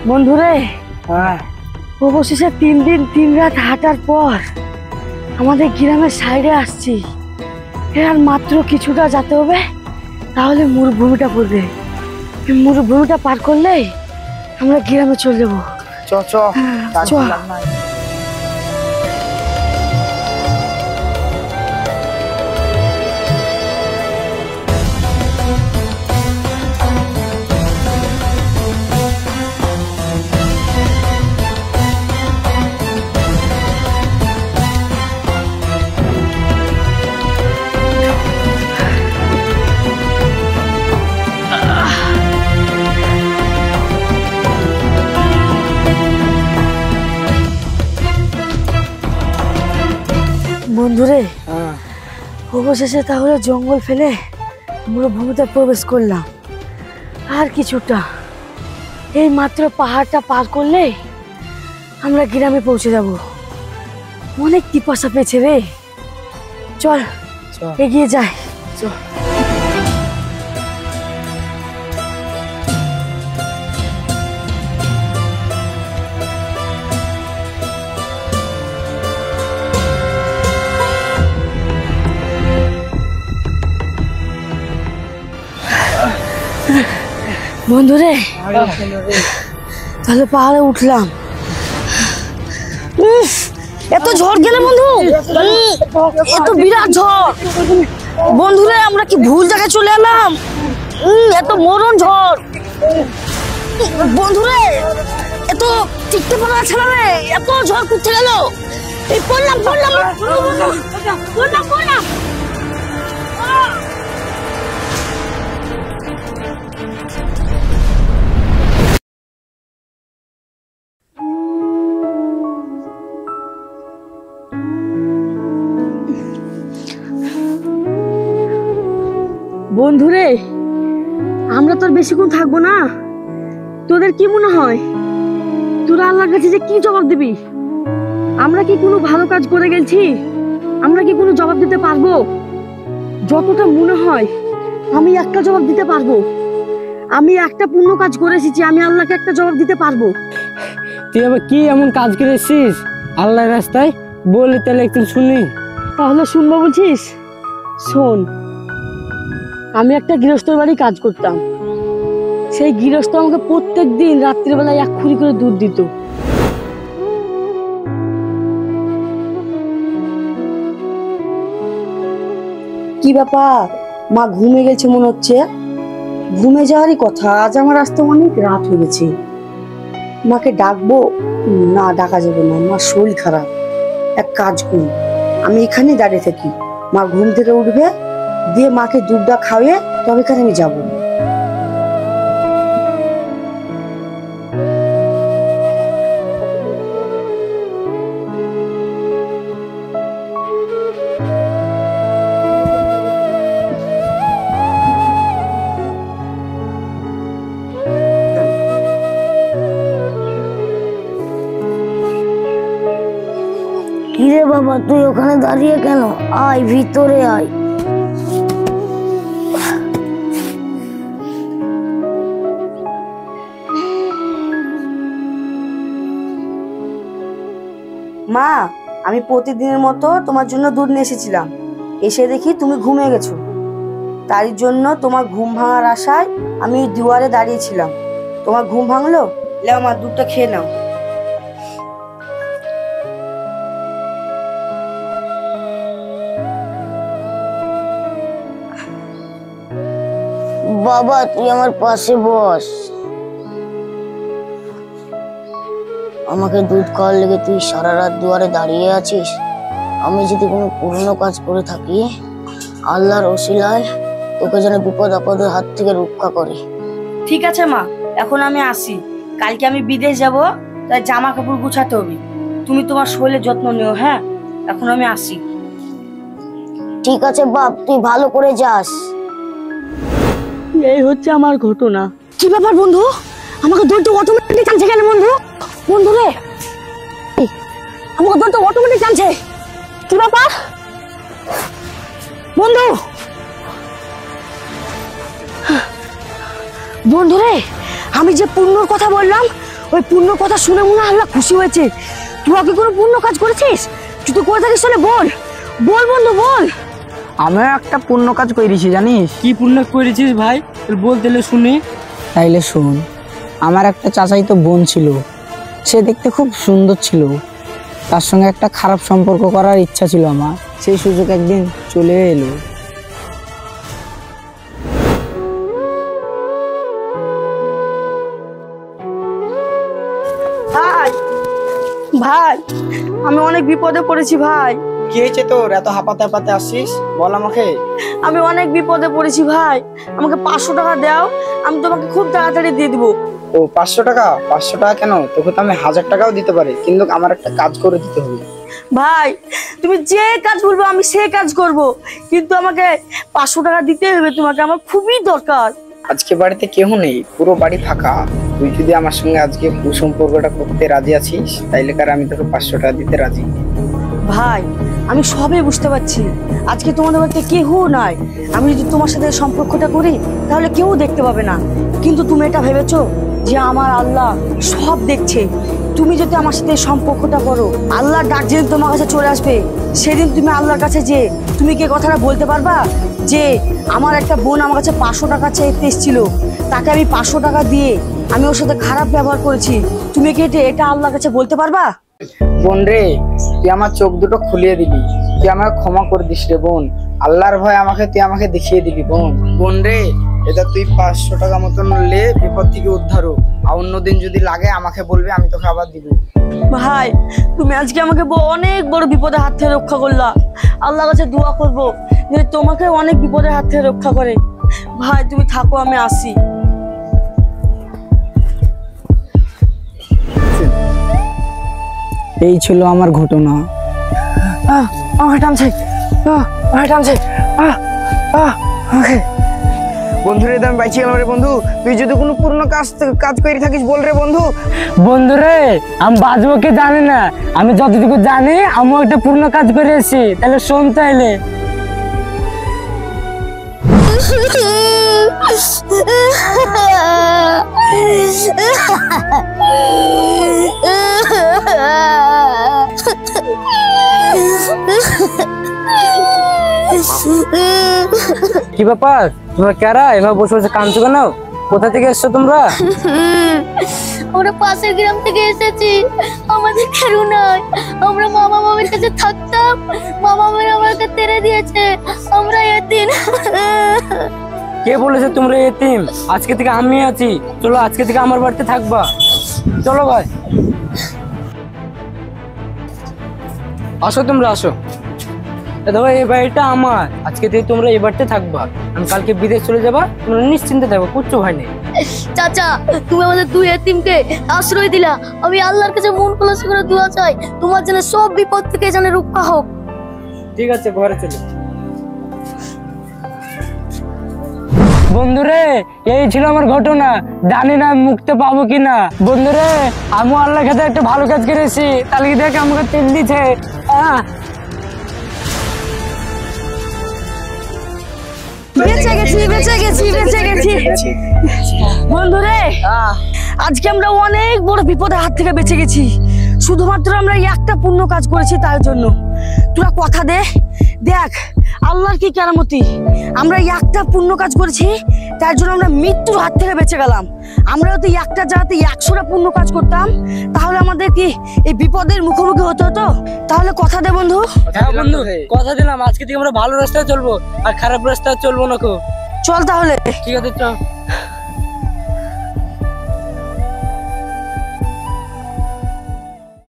বন্ধুরে অবশেষে 3 দিন 3 রাত হাঁটার পর আমাদের গ্রামের সাইডে আসছি। আর মাত্র কিছুটা যেতে হবে, তাহলে মরুভূমিটা পড়বে। মরুভূমিটা পার করলেই আমরা গ্রামে চলে যাবো। চ বন্ধুরে, অবশেষে তাহলে জঙ্গল ফেলে মরুভূমিতে প্রবেশ করলাম। আর কিছুটা, এই মাত্র পাহাড়টা পার করলে আমরা গ্রামে পৌঁছে যাব। অনেক পিপাসা পেয়েছে রে, চল এগিয়ে যাই। চল বন্ধুরে, তাহলে পাহাড়ে উঠলাম। এত ঝড় গেলে বন্ধু, এত বিরাট ঝড়। বন্ধুরে, আমরা কি ভুল জায়গায় চলে এলাম? এত মরণ ঝড়। বন্ধুরে, এত টিকতে পারা আছে না রে, এত ঝড় করতে গেল। এই পড়লাম। বন্ধুরে, আমরা তোর বেশিক্ষণ থাকবো না। তোদের কি মনে হয়, তোরা আল্লাহর কাছে যে কি জবাব দিবি? আমরা কি কোনো ভালো কাজ করে গেছি? আমরা কি কোনো জবাব দিতে পারবো? যতটা মনে হয় আমি একটা জবাব দিতে পারবো। আমি একটা পুণ্য কাজ করে এসেছি, আমি আল্লাহকে একটা জবাব দিতে পারবো। তুই আবার কি এমন কাজ করেছিস আল্লাহর রাস্তায়? বলে তাহলে একটু শুনি। তাহলে শুনবো বলছিস? শোন, আমি একটা গৃহস্থর বাড়ি কাজ করতাম। সেই গৃহস্থ আমাকে প্রত্যেক দিন রাত্রিবেলায় 1 খুরি করে দুধ দিত। কি ব্যাপার, মা ঘুমে গেছে মনে হচ্ছে? ঘুমে যাওয়ারই কথা, আজ আমার আসতে অনেক রাত হয়ে গেছে। মাকে ডাকবো? না, ডাকা যাবে না, মার শরীর খারাপ। এক কাজ করি, আমি এখানে দাঁড়িয়ে থাকি। মা ঘুম থেকে উঠবে, দিয়ে মাকে দুধটা খাওয়িয়ে তবে এখানে আমি যাবো। কিরে বাবা, তুই ওখানে দাঁড়িয়ে কেন? আয় ভিতরে আয়। মা, আমি প্রতিদিনের মতো তোমার জন্য দুধ নিয়ে এসেছিলাম। এসে দেখি তুমি ঘুমিয়ে গেছো। তারই জন্য তোমার ঘুম ভাঙার আশায় আমি দুয়ারে দাঁড়িয়েছিলাম। তোমার ঘুম ভাঙলো? নাও মা, দুধটা খেয়ে নাও। বাবা, তুই আমার পাশে বস। আমাকে দুধ খাওয়ার লেগে তুই সারা রাত দুয়ারে দাঁড়িয়ে আছিস। আমি যদি কোনো পুরনো কাজ করে থাকি, আল্লাহর ওসিলায় তোকে যেন বিপদ আপদের হাত থেকে রক্ষা করে। ঠিক আছে মা, এখন আমি আসি। কালকে আমি বিদেশ যাব, তাই জামা কাপড় গুছাতে হবে। তুমি তোমার শরীরের যত্ন নিও। হ্যাঁ, এখন আমি আসি। ঠিক আছে বাপ, তুই ভালো করে যাস। এই হচ্ছে আমার ঘটনা। কি ব্যাপার বন্ধু, আমাকে দৌড়টা অটোমেটিক টানছে কেন বন্ধু? বন্ধু রে, আমাকে দৌড়টা অটোমেটিক টানছে, কি ব্যাপার বন্ধু? বন্ধু রে, আমি যে পুণ্যর কথা বললাম, ওই পুণ্য কথা শুনে মনে হয় আল্লাহ খুশি হয়েছে। তুই কি কোনো পুণ্য কাজ করেছিস? তুই তো করে থাকিস তাহলে বল, বল বন্ধু বল। আমিও একটা পুণ্য কাজ করেছি জানিস। কি পুণ্য করেছিস ভাই, বলতে শুনি। তাইলে শোন, আমার একটা চাচাইতো বোন ছিল, সে দেখতে খুব সুন্দর ছিল। তার সঙ্গে একটা খারাপ সম্পর্ক করার ইচ্ছা ছিল আমার, সেই সুযোগ একদিন চলে এলো। ভাই ভাই আমি অনেক বিপদে পড়েছি ভাই। কি হয়েছে তোর, এত হাঁপাতে হাঁপাতে আসছিস? বল আমাকে। আমি অনেক বিপদে পড়েছি ভাই, আমাকে 500 টাকা দাও, আমি তোমাকে খুব তাড়াতাড়ি দিয়ে দিবো। ও 500 টাকা? 500 টাকা কেন, তোকে তো আমি 1000 টাকাও দিতে পারি, কিন্তু আমার একটা কাজ করে দিতে হবে। ভাই তুমি যে কাজ বলবো আমি সে কাজ করব, কিন্তু আমাকে 500 টাকা দিতে হবে তোমাকে, আমার খুবই দরকার। আজকে বাড়িতে কেউ নেই, পুরো বাড়ি ফাঁকা। তুই যদি আমার সঙ্গে আজকে সুসম্পর্কটা করতে রাজি আছিস, তাইলে কার আমি তোকে 500 টাকা দিতে রাজি। ভাই আমি সবই বুঝতে পারছি, আজকে তোমাদের বাড়িতে কেউ নাই, আমি যদি তোমার সাথে সম্পর্কটা করি তাহলে কেউ দেখতে পাবে না, কিন্তু তুমি এটা ভেবেছো যে আমার আল্লাহ সব দেখছে। তুমি যদি আমার সাথে সম্পর্কটা করো, আল্লাহ ডাক যেদিন তোমার কাছে চলে আসবে, সেদিন তুমি আল্লাহর কাছে যে তুমি কি কথাটা বলতে পারবা যে আমার একটা বোন আমার কাছে 500 টাকা চাইতে এসেছিল, তাকে আমি 500 টাকা দিয়ে আমি ওর সাথে খারাপ ব্যবহার করেছি, তুমি কি এটা আল্লাহর কাছে বলতে পারবা? বোন রে, তুই আমার চোখ দুটো খুলিয়ে দিবি, তুই আমাকে ক্ষমা করে দিস রে বোন। আল্লাহর ভয় তুই আমাকে দেখিয়ে দিবি বোন। বোন রে, এটা তুই 500 টাকা মতন লে বিপদ থেকে উদ্ধার হোক, আর অন্যদিন যদি লাগে আমাকে বলবি, আমি তোকে আবার দিব। ভাই তুমি আজকে আমাকে অনেক বড় বিপদের হাত থেকে রক্ষা করলা, আল্লাহর কাছে দোয়া করব যে তোমাকে অনেক বিপদের হাত থেকে রক্ষা করে। ভাই তুমি থাকো, আমি আসি। এই ছিল আমার ঘটনা। বন্ধু রে, আমি বাইচি গেলাম রে বন্ধু। তুই যদি কোনো পুরনো কাজ করে থাকিস বল রে বন্ধু। বন্ধু রে, আমি বাজবো কে জানি না, আমি যতটুকু জানি আমি একটা পুরনো কাজ করে এসেছি। তাহলে শোন তাইলে। কি ব্যাপার, তোমরা কারা এভাবে বসে বসে কাঁদছো কেন? কোথা থেকে এসছো তোমরা? আমরা পাশের গ্রাম থেকে এসেছি, আমাদের কেউ নাই, আমরা মামা মামির কাছে থাকতাম, মামা মামি আমাকে তেড়ে দিয়েছে, আমরা এতিম। কে বলেছে তোমরা এতিম? আজকে থেকে আমি আছি, চলো আজকে থেকে আমার বাড়িতে থাকবা। চলো ভাই, আসো তোমরা আসো। দেখো এই বাড়িটা আমার, আজকে থেকে তোমরা এই বাড়িতে থাকবা, আমি কালকে বিদেশ চলে যাবা, তোমরা নিশ্চিন্তে থাকবো, কিচ্ছু ভয় নেই। চাচা তুমি আমাদের দুই এতিমকে আশ্রয় দিলা, আমি আল্লাহর কাছে মন খোলা করে দোয়া চাই তোমার যেন সব বিপদ থেকে যেন রক্ষা হোক। ঠিক আছে, ঘরে চলো। বন্ধুরে, এই ছিল আমার ঘটনা, জানি না মুক্তি পাবো কিনা। বন্ধুরে, আমি আল্লাহর কাছে একটা ভালো কাজ করেছি, তাহলে দেখ আমাকে তেল দিচ্ছে। বেঁচে গেছি, বেঁচে গেছি, বেঁচে গেছি। বন্ধুরে, আজকে আমরা অনেক বড় বিপদের হাত থেকে বেঁচে গেছি, শুধুমাত্র আমরা একটা পুণ্য কাজ করেছি তার জন্য। তোরা কথা দে, দেখ আল্লাহর কি কেরামতি, আমরা একটা পুণ্য কাজ করেছি তার জন্য আমরা মৃত্যুর হাত থেকে বেঁচে গেলাম। আমরা যদি একটা জায়গাতে 100টা পুণ্য কাজ করতাম, তাহলে আমাদের কি এই বিপদের মুখোমুখি হতে হতো? তাহলে কথা দে বন্ধু। হ্যাঁ বন্ধু, কথা দিলাম, আজকে থেকে আমরা ভালো রাস্তায় চলবো, আর খারাপ রাস্তায় চলবো না। চল তাহলে। ঠিক আছে, চল।